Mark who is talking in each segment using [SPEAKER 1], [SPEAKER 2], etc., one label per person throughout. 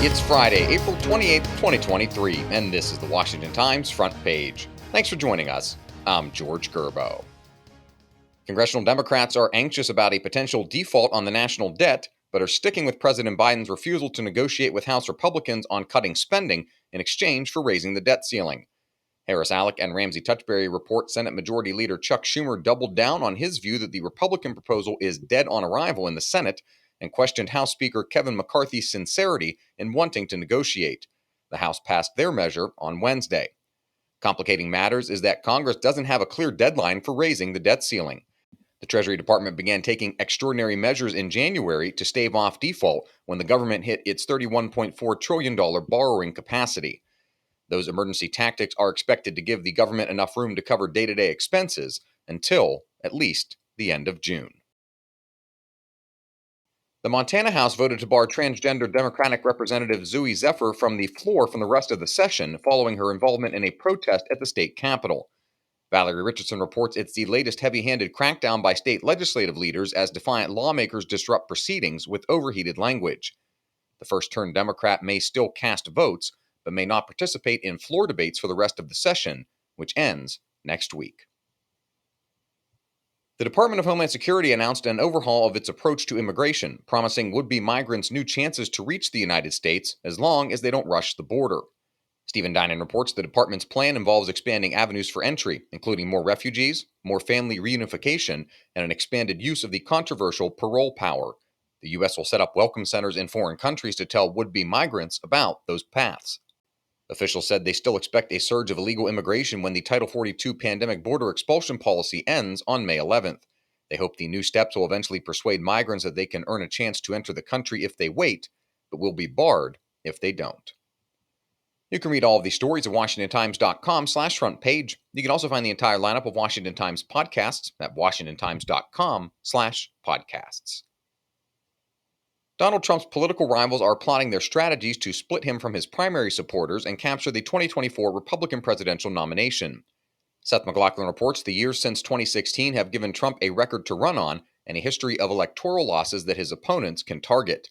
[SPEAKER 1] It's Friday, April 28th, 2023, and this is the Washington Times front page. Thanks for joining us. I'm George Gerbo. Congressional Democrats are anxious about a potential default on the national debt, but are sticking with President Biden's refusal to negotiate with House Republicans on cutting spending in exchange for raising the debt ceiling. Harris Alec and Ramsey Touchberry report Senate Majority Leader Chuck Schumer doubled down on his view that the Republican proposal is dead on arrival in the Senate and questioned House Speaker Kevin McCarthy's sincerity in wanting to negotiate. The House passed their measure on Wednesday. Complicating matters is that Congress doesn't have a clear deadline for raising the debt ceiling. The Treasury Department began taking extraordinary measures in January to stave off default when the government hit its $31.4 trillion borrowing capacity. Those emergency tactics are expected to give the government enough room to cover day-to-day expenses until, at least, the end of June. The Montana House voted to bar transgender Democratic Representative Zooey Zephyr from the floor from the rest of the session following her involvement in a protest at the state capitol. Valerie Richardson reports it's the latest heavy-handed crackdown by state legislative leaders as defiant lawmakers disrupt proceedings with overheated language. The first-turn Democrat may still cast votes, but may not participate in floor debates for the rest of the session, which ends next week. The Department of Homeland Security announced an overhaul of its approach to immigration, promising would-be migrants new chances to reach the United States as long as they don't rush the border. Stephen Dinan reports the department's plan involves expanding avenues for entry, including more refugees, more family reunification, and an expanded use of the controversial parole power. The U.S. will set up welcome centers in foreign countries to tell would-be migrants about those paths. Officials said they still expect a surge of illegal immigration when the Title 42 pandemic border expulsion policy ends on May 11th. They hope the new steps will eventually persuade migrants that they can earn a chance to enter the country if they wait, but will be barred if they don't. You can read all of these stories at WashingtonTimes.com/front page. You can also find the entire lineup of Washington Times podcasts at WashingtonTimes.com/podcasts. Donald Trump's political rivals are plotting their strategies to split him from his primary supporters and capture the 2024 Republican presidential nomination. Seth MacLachlan reports the years since 2016 have given Trump a record to run on and a history of electoral losses that his opponents can target.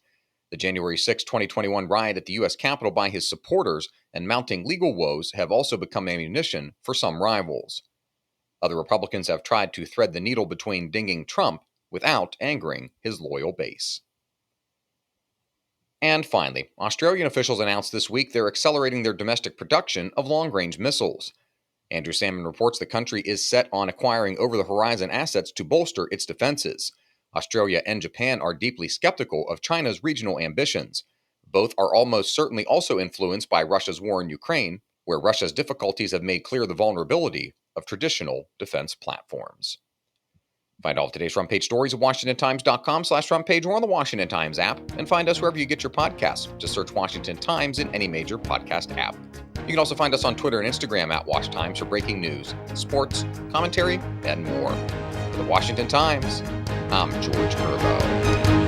[SPEAKER 1] The January 6, 2021 riot at the U.S. Capitol by his supporters and mounting legal woes have also become ammunition for some rivals. Other Republicans have tried to thread the needle between dinging Trump without angering his loyal base. And finally, Australian officials announced this week they're accelerating their domestic production of long-range missiles. Andrew Salmon reports the country is set on acquiring over-the-horizon assets to bolster its defenses. Australia and Japan are deeply skeptical of China's regional ambitions. Both are almost certainly also influenced by Russia's war in Ukraine, where Russia's difficulties have made clear the vulnerability of traditional defense platforms. Find all of today's front page stories at WashingtonTimes.com/front page or on the Washington Times app, and find us wherever you get your podcasts. Just search Washington Times in any major podcast app. You can also find us on Twitter and Instagram at Wash Times for breaking news, sports, commentary, and more. For the Washington Times, I'm George Gerbo.